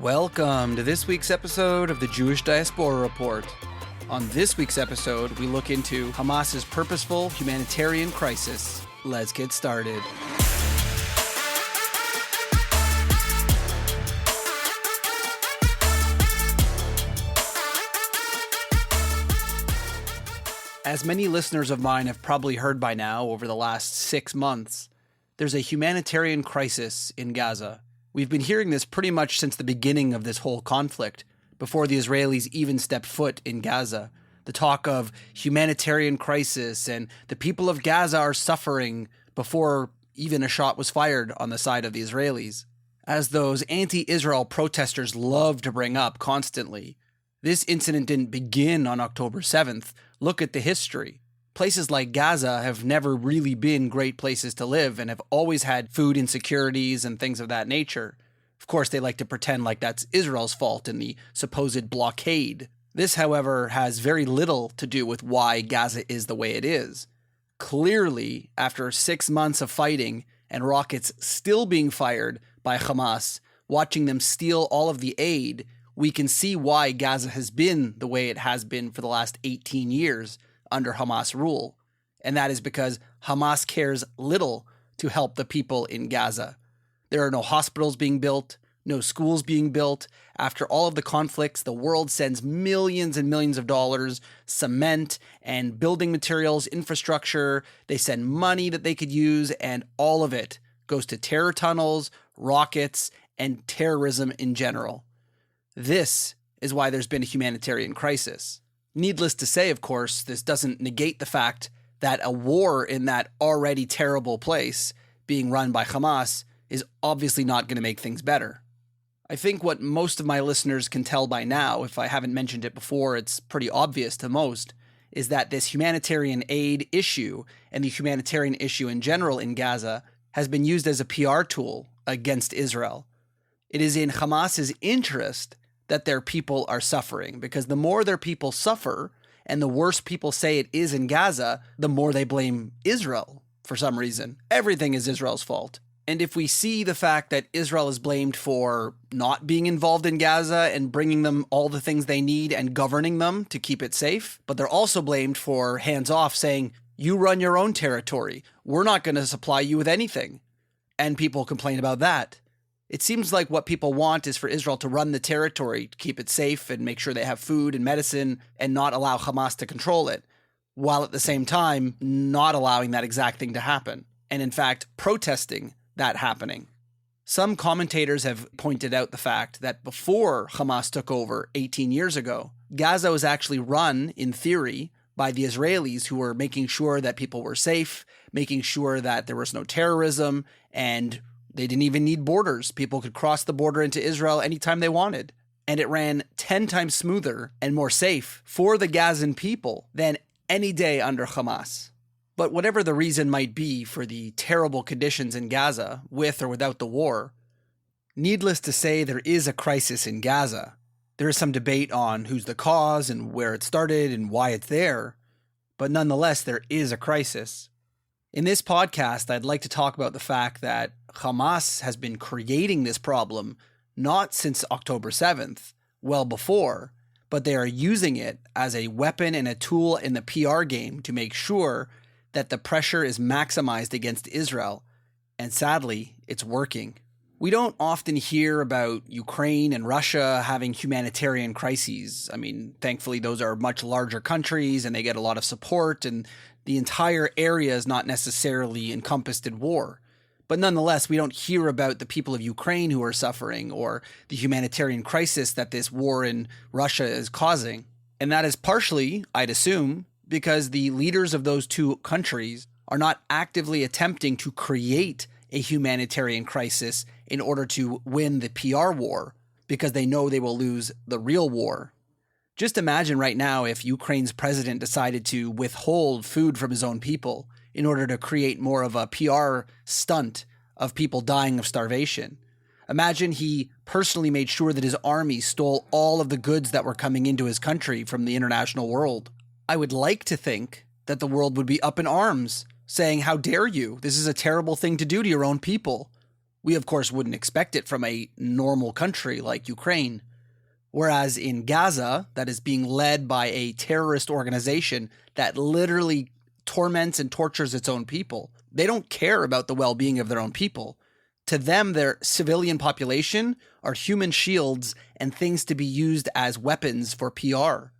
Welcome to this week's episode of the Jewish Diaspora Report. On this week's episode, we look into Hamas's purposeful humanitarian crisis. Let's get started. As many listeners of mine have probably heard by now over the last 6 months, there's a humanitarian crisis in Gaza. We've been hearing this pretty much since the beginning of this whole conflict, before the Israelis even stepped foot in Gaza. The talk of humanitarian crisis and the people of Gaza are suffering before even a shot was fired on the side of the Israelis. As those anti-Israel protesters love to bring up constantly, this incident didn't begin on October 7th. Look at the history. Places like Gaza have never really been great places to live and have always had food insecurities and things of that nature. Of course, they like to pretend like that's Israel's fault in the supposed blockade. This, however, has very little to do with why Gaza is the way it is. Clearly, after 6 months of fighting and rockets still being fired by Hamas, watching them steal all of the aid, we can see why Gaza has been the way it has been for the last 18 years under Hamas rule. And that is because Hamas cares little to help the people in Gaza. There are no hospitals being built, no schools being built. After all of the conflicts, the world sends millions and millions of dollars, cement and building materials, infrastructure. They send money that they could use, and all of it goes to terror tunnels, rockets, and terrorism in general. This is why there's been a humanitarian crisis. Needless to say, of course, this doesn't negate the fact that a war in that already terrible place being run by Hamas is obviously not going to make things better. I think what most of my listeners can tell by now, if I haven't mentioned it before, it's pretty obvious to most, is that this humanitarian aid issue and the humanitarian issue in general in Gaza has been used as a PR tool against Israel. It is in Hamas's interest that their people are suffering, because the more their people suffer and the worse people say it is in Gaza, the more they blame Israel for some reason. Everything is Israel's fault. And if we see the fact that Israel is blamed for not being involved in Gaza and bringing them all the things they need and governing them to keep it safe, but they're also blamed for hands off, saying, you run your own territory. We're not going to supply you with anything. And people complain about that. It seems like what people want is for Israel to run the territory, to keep it safe and make sure they have food and medicine and not allow Hamas to control it, while at the same time not allowing that exact thing to happen, and in fact protesting that happening. Some commentators have pointed out the fact that before Hamas took over 18 years ago, Gaza was actually run, in theory, by the Israelis, who were making sure that people were safe, making sure that there was no terrorism, and they didn't even need borders. People could cross the border into Israel anytime they wanted. And it ran 10 times smoother and more safe for the Gazan people than any day under Hamas. But whatever the reason might be for the terrible conditions in Gaza, with or without the war, needless to say, there is a crisis in Gaza. There is some debate on who's the cause and where it started and why it's there. But nonetheless, there is a crisis. In this podcast, I'd like to talk about the fact that Hamas has been creating this problem not since October 7th, well before, but they are using it as a weapon and a tool in the PR game to make sure that the pressure is maximized against Israel. And sadly, it's working. We don't often hear about Ukraine and Russia having humanitarian crises. I mean, thankfully, those are much larger countries and they get a lot of support, and the entire area is not necessarily encompassed in war. But nonetheless, we don't hear about the people of Ukraine who are suffering or the humanitarian crisis that this war in Russia is causing. And that is partially, I'd assume, because the leaders of those two countries are not actively attempting to create a humanitarian crisis in order to win the PR war, because they know they will lose the real war. Just imagine right now if Ukraine's president decided to withhold food from his own people in order to create more of a PR stunt of people dying of starvation. Imagine he personally made sure that his army stole all of the goods that were coming into his country from the international world. I would like to think that the world would be up in arms, saying, how dare you? This is a terrible thing to do to your own people. We, of course, wouldn't expect it from a normal country like Ukraine. Whereas in Gaza, that is being led by a terrorist organization that literally torments and tortures its own people. They don't care about the well-being of their own people. To them, their civilian population are human shields and things to be used as weapons for PR.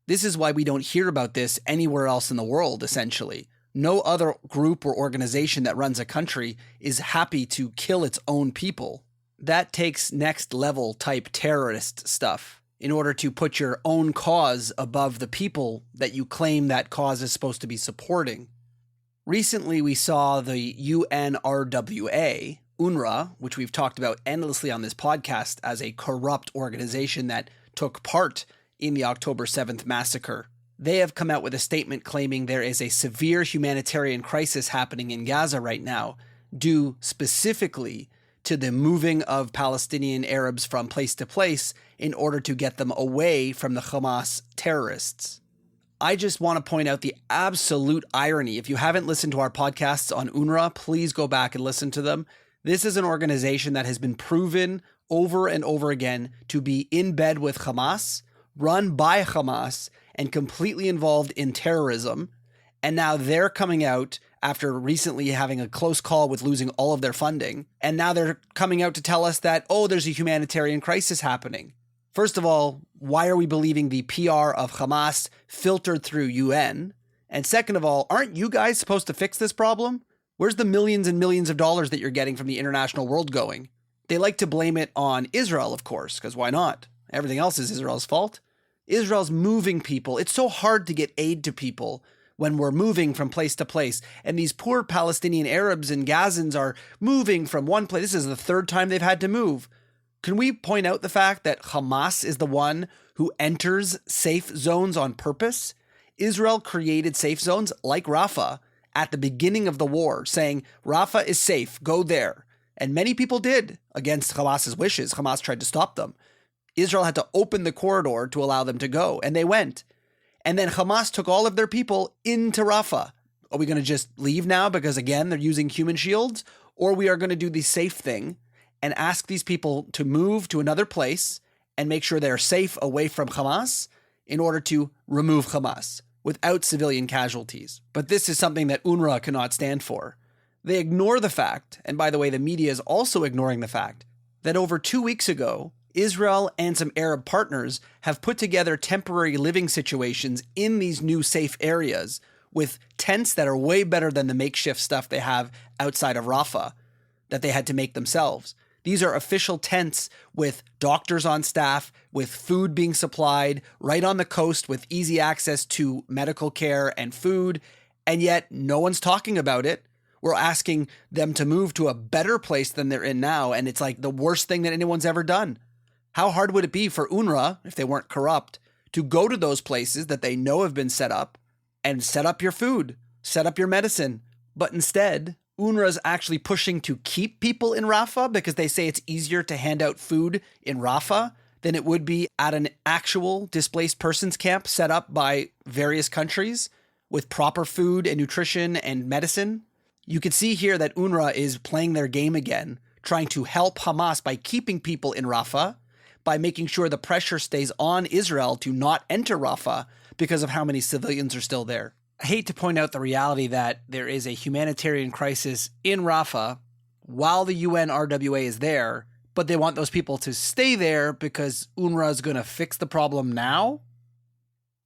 This is why we don't hear about this anywhere else in the world, essentially. No other group or organization that runs a country is happy to kill its own people. That takes next level type terrorist stuff in order to put your own cause above the people that you claim that cause is supposed to be supporting. Recently, we saw the UNRWA, UNRWA, which we've talked about endlessly on this podcast as a corrupt organization that took part in the October 7th massacre. They have come out with a statement claiming there is a severe humanitarian crisis happening in Gaza right now, due specifically to the moving of Palestinian Arabs from place to place in order to get them away from the Hamas terrorists. I just want to point out the absolute irony. If you haven't listened to our podcasts on UNRWA, please go back and listen to them. This is an organization that has been proven over and over again to be in bed with Hamas, run by Hamas, and completely involved in terrorism. And now they're coming out after recently having a close call with losing all of their funding. And now they're coming out to tell us that, there's a humanitarian crisis happening. First of all, why are we believing the PR of Hamas filtered through UN? And second of all, aren't you guys supposed to fix this problem? Where's the millions and millions of dollars that you're getting from the international world going? They like to blame it on Israel, of course, because why not? Everything else is Israel's fault. Israel's moving people. It's so hard to get aid to people when we're moving from place to place. And these poor Palestinian Arabs and Gazans are moving from one place. This is the third time they've had to move. Can we point out the fact that Hamas is the one who enters safe zones on purpose? Israel created safe zones like Rafah at the beginning of the war, saying, Rafah is safe, go there. And many people did against Hamas's wishes. Hamas tried to stop them. Israel had to open the corridor to allow them to go, and they went. And then Hamas took all of their people into Rafah. Are we going to just leave now because, again, they're using human shields? Or we are going to do the safe thing and ask these people to move to another place and make sure they're safe away from Hamas in order to remove Hamas without civilian casualties. But this is something that UNRWA cannot stand for. They ignore the fact, and by the way, the media is also ignoring the fact, that over 2 weeks ago, Israel and some Arab partners have put together temporary living situations in these new safe areas with tents that are way better than the makeshift stuff they have outside of Rafah that they had to make themselves. These are official tents with doctors on staff, with food being supplied right on the coast with easy access to medical care and food, and yet no one's talking about it. We're asking them to move to a better place than they're in now, and it's like the worst thing that anyone's ever done. How hard would it be for UNRWA, if they weren't corrupt, to go to those places that they know have been set up and set up your food, set up your medicine? But instead, UNRWA is actually pushing to keep people in Rafah because they say it's easier to hand out food in Rafah than it would be at an actual displaced persons camp set up by various countries with proper food and nutrition and medicine. You can see here that UNRWA is playing their game again, trying to help Hamas by keeping people in Rafah, by making sure the pressure stays on Israel to not enter Rafah because of how many civilians are still there. I hate to point out the reality that there is a humanitarian crisis in Rafah while the UNRWA is there, but they want those people to stay there because UNRWA is going to fix the problem now.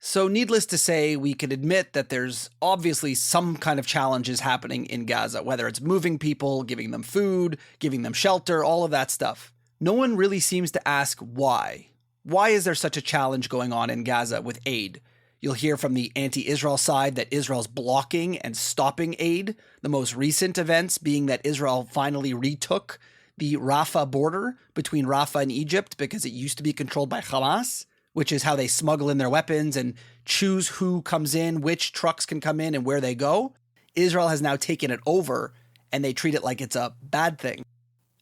So needless to say, we can admit that there's obviously some kind of challenges happening in Gaza, whether it's moving people, giving them food, giving them shelter, all of that stuff. No one really seems to ask why. Why is there such a challenge going on in Gaza with aid? You'll hear from the anti-Israel side that Israel's blocking and stopping aid, the most recent events being that Israel finally retook the Rafah border between Rafah and Egypt because it used to be controlled by Hamas, which is how they smuggle in their weapons and choose who comes in, which trucks can come in and where they go. Israel has now taken it over and they treat it like it's a bad thing.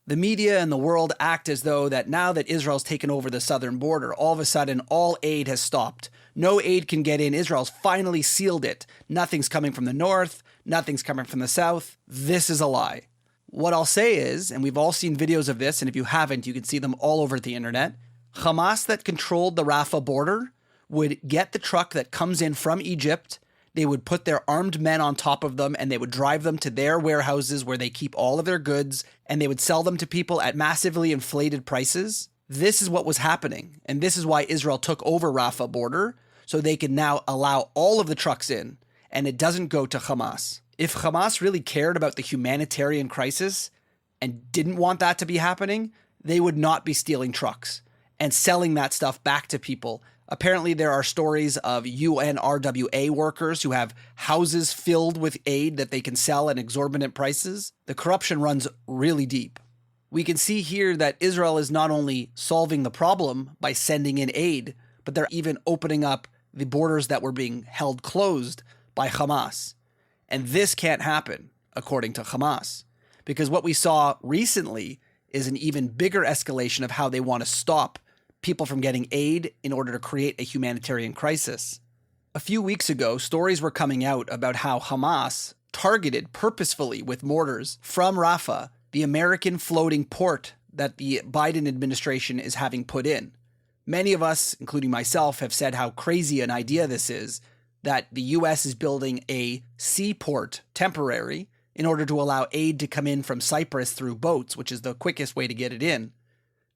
The media and the world act as though that now that Israel's taken over the southern border, all of a sudden all aid has stopped. No aid can get in. Israel's finally sealed it. Nothing's coming from the north. Nothing's coming from the south. This is a lie. What I'll say is, and we've all seen videos of this, and if you haven't, you can see them all over the internet, Hamas that controlled the Rafah border would get the truck that comes in from Egypt. They would put their armed men on top of them and they would drive them to their warehouses where they keep all of their goods, and they would sell them to people at massively inflated prices. This is what was happening. And this is why Israel took over Rafah border, so they can now allow all of the trucks in and it doesn't go to Hamas. If Hamas really cared about the humanitarian crisis and didn't want that to be happening, they would not be stealing trucks and selling that stuff back to people. Apparently, there are stories of UNRWA workers who have houses filled with aid that they can sell at exorbitant prices. The corruption runs really deep. We can see here that Israel is not only solving the problem by sending in aid, but they're even opening up the borders that were being held closed by Hamas. And this can't happen, according to Hamas, because what we saw recently is an even bigger escalation of how they want to stop people from getting aid in order to create a humanitarian crisis. A few weeks ago, stories were coming out about how Hamas targeted purposefully with mortars from Rafah the American floating port that the Biden administration is having put in. Many of us, including myself, have said how crazy an idea this is, that the U.S. is building a seaport, temporary, in order to allow aid to come in from Cyprus through boats, which is the quickest way to get it in.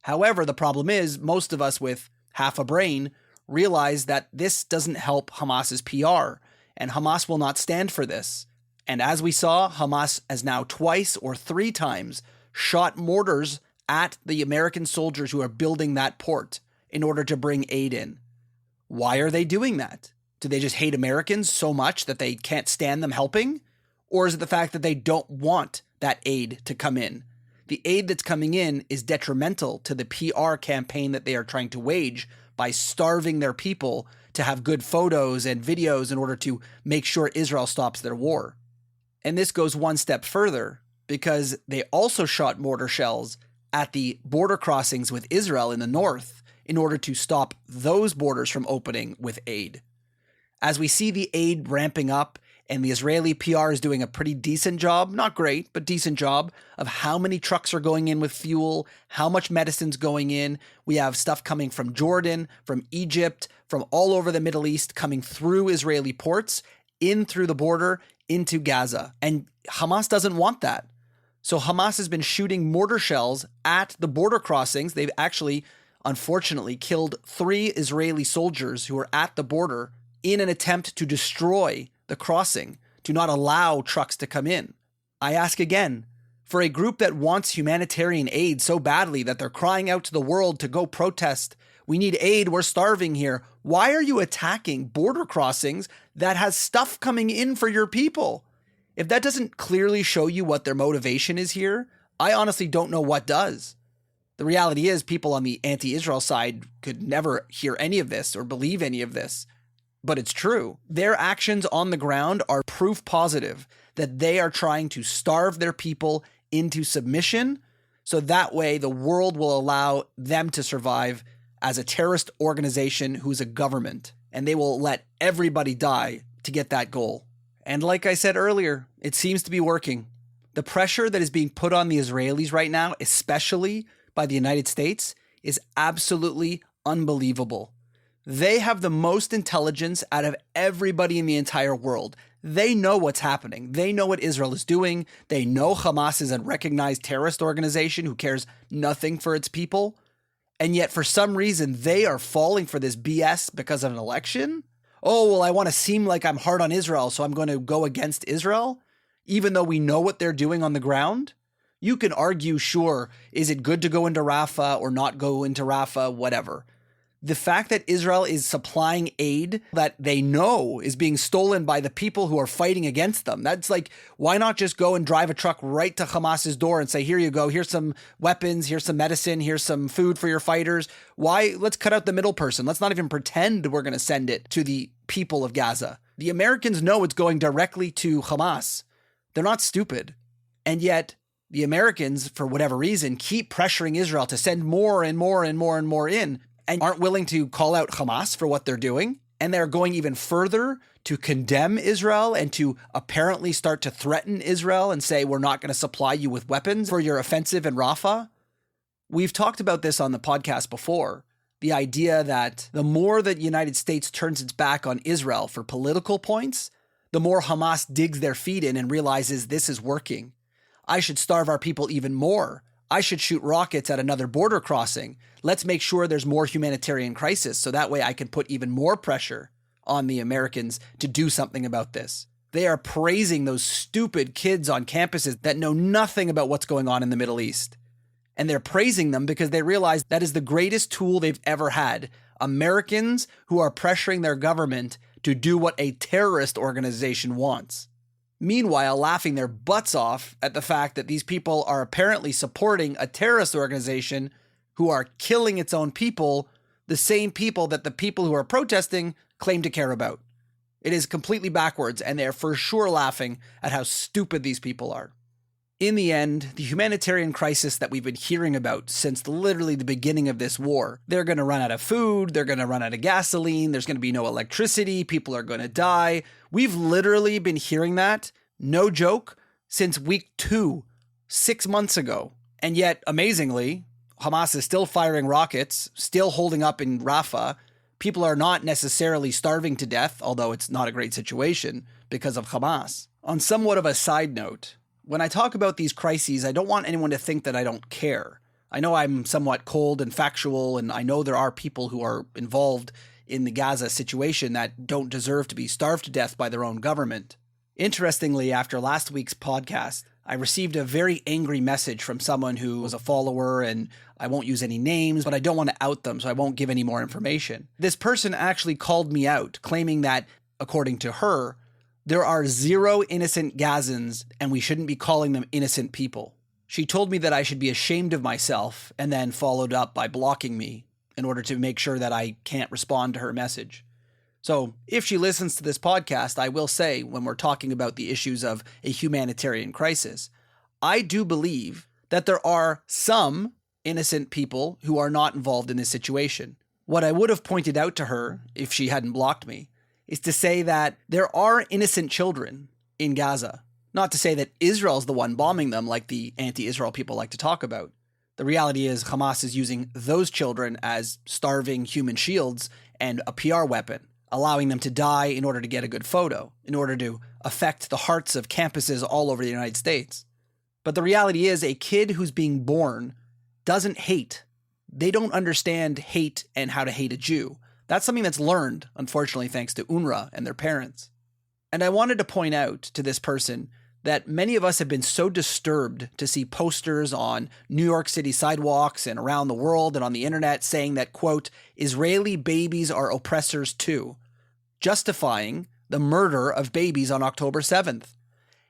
However, the problem is most of us with half a brain realize that this doesn't help Hamas's PR, and Hamas will not stand for this. And as we saw, Hamas has now twice or three times shot mortars at the American soldiers who are building that port in order to bring aid in. Why are they doing that? Do they just hate Americans so much that they can't stand them helping? Or is it the fact that they don't want that aid to come in? The aid that's coming in is detrimental to the PR campaign that they are trying to wage by starving their people to have good photos and videos in order to make sure Israel stops their war. And this goes one step further because they also shot mortar shells at the border crossings with Israel in the north in order to stop those borders from opening with aid. As we see the aid ramping up, and the Israeli PR is doing a pretty decent job, not great, but decent job, of how many trucks are going in with fuel, how much medicine's going in. We have stuff coming from Jordan, from Egypt, from all over the Middle East, coming through Israeli ports, in through the border, into Gaza. And Hamas doesn't want that. So Hamas has been shooting mortar shells at the border crossings. They've actually, unfortunately, killed 3 Israeli soldiers who were at the border in an attempt to destroy the crossing, to not allow trucks to come in. I ask again, for a group that wants humanitarian aid so badly that they're crying out to the world to go protest, we need aid, we're starving here. Why are you attacking border crossings that has stuff coming in for your people? If that doesn't clearly show you what their motivation is here, I honestly don't know what does. The reality is people on the anti-Israel side could never hear any of this or believe any of this. But it's true. Their actions on the ground are proof positive that they are trying to starve their people into submission, so that way the world will allow them to survive as a terrorist organization who's a government, and they will let everybody die to get that goal. And like I said earlier, it seems to be working. The pressure that is being put on the Israelis right now, especially by the United States, is absolutely unbelievable. They have the most intelligence out of everybody in the entire world. They know what's happening. They know what Israel is doing. They know Hamas is a recognized terrorist organization who cares nothing for its people. And yet, for some reason, they are falling for this BS because of an election. Oh, well, I want to seem like I'm hard on Israel, so I'm going to go against Israel, even though we know what they're doing on the ground. You can argue, sure, is it good to go into Rafah or not go into Rafah, whatever. The fact that Israel is supplying aid that they know is being stolen by the people who are fighting against them. That's like, why not just go and drive a truck right to Hamas's door and say, here you go, here's some weapons, here's some medicine, here's some food for your fighters. Why? Let's cut out the middle person. Let's not even pretend we're going to send it to the people of Gaza. The Americans know it's going directly to Hamas. They're not stupid. And yet the Americans, for whatever reason, keep pressuring Israel to send more and more and more and more in, and aren't willing to call out Hamas for what they're doing. And they're going even further to condemn Israel and to apparently start to threaten Israel and say, we're not going to supply you with weapons for your offensive in Rafah. We've talked about this on the podcast before. The idea that the more that the United States turns its back on Israel for political points, the more Hamas digs their feet in and realizes this is working. I should starve our people even more. I should shoot rockets at another border crossing. Let's make sure there's more humanitarian crisis so that way I can put even more pressure on the Americans to do something about this. They are praising those stupid kids on campuses that know nothing about what's going on in the Middle East. And they're praising them because they realize that is the greatest tool they've ever had. Americans who are pressuring their government to do what a terrorist organization wants. Meanwhile, laughing their butts off at the fact that these people are apparently supporting a terrorist organization who are killing its own people, the same people that the people who are protesting claim to care about. It is completely backwards, and they are for sure laughing at how stupid these people are. In the end, the humanitarian crisis that we've been hearing about since literally the beginning of this war, they're going to run out of food, they're going to run out of gasoline, there's going to be no electricity, people are going to die. We've literally been hearing that, no joke, since week 2, 6 months ago. And yet, amazingly, Hamas is still firing rockets, still holding up in Rafah. People are not necessarily starving to death, although it's not a great situation because of Hamas. On somewhat of a side note, when I talk about these crises, I don't want anyone to think that I don't care. I know I'm somewhat cold and factual, and I know there are people who are involved in the Gaza situation that don't deserve to be starved to death by their own government. Interestingly, after last week's podcast, I received a very angry message from someone who was a follower, and I won't use any names, but I don't want to out them, so I won't give any more information. This person actually called me out, claiming that, according to her, there are 0 innocent Gazans, and we shouldn't be calling them innocent people. She told me that I should be ashamed of myself, and then followed up by blocking me in order to make sure that I can't respond to her message. So if she listens to this podcast, I will say, when we're talking about the issues of a humanitarian crisis, I do believe that there are some innocent people who are not involved in this situation. What I would have pointed out to her, if she hadn't blocked me, is to say that there are innocent children in Gaza. Not to say that Israel's the one bombing them like the anti-Israel people like to talk about. The reality is Hamas is using those children as starving human shields and a PR weapon, allowing them to die in order to get a good photo, in order to affect the hearts of campuses all over the United States. But the reality is a kid who's being born doesn't hate. They don't understand hate and how to hate a Jew. That's something that's learned, unfortunately, thanks to UNRWA and their parents. And I wanted to point out to this person that many of us have been so disturbed to see posters on New York City sidewalks and around the world and on the internet saying that, quote, Israeli babies are oppressors too, justifying the murder of babies on October 7th.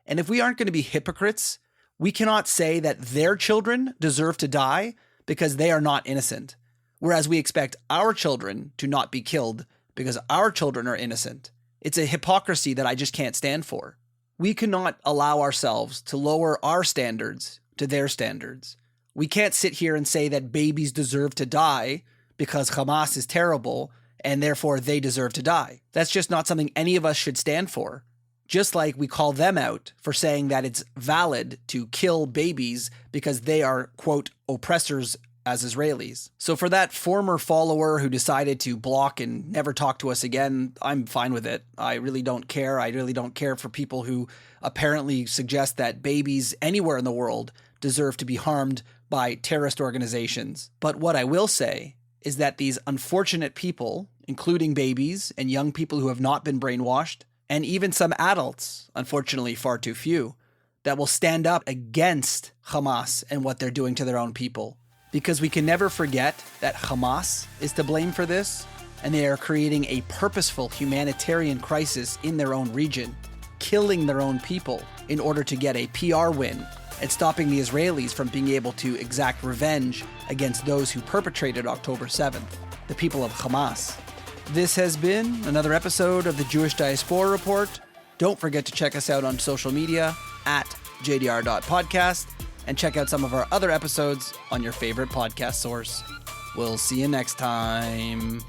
And if we aren't going to be hypocrites, we cannot say that their children deserve to die because they are not innocent, whereas we expect our children to not be killed because our children are innocent. It's a hypocrisy that I just can't stand for. We cannot allow ourselves to lower our standards to their standards. We can't sit here and say that babies deserve to die because Hamas is terrible and therefore they deserve to die. That's just not something any of us should stand for. Just like we call them out for saying that it's valid to kill babies because they are, quote, oppressors as Israelis. So for that former follower who decided to block and never talk to us again, I'm fine with it. I really don't care. I really don't care for people who apparently suggest that babies anywhere in the world deserve to be harmed by terrorist organizations. But what I will say is that these unfortunate people, including babies and young people who have not been brainwashed, and even some adults, unfortunately far too few, that will stand up against Hamas and what they're doing to their own people. Because we can never forget that Hamas is to blame for this, and they are creating a purposeful humanitarian crisis in their own region, killing their own people in order to get a PR win and stopping the Israelis from being able to exact revenge against those who perpetrated October 7th, the people of Hamas. This has been another episode of the Jewish Diaspora Report. Don't forget to check us out on social media at jdr.podcast and check out some of our other episodes on your favorite podcast source. We'll see you next time.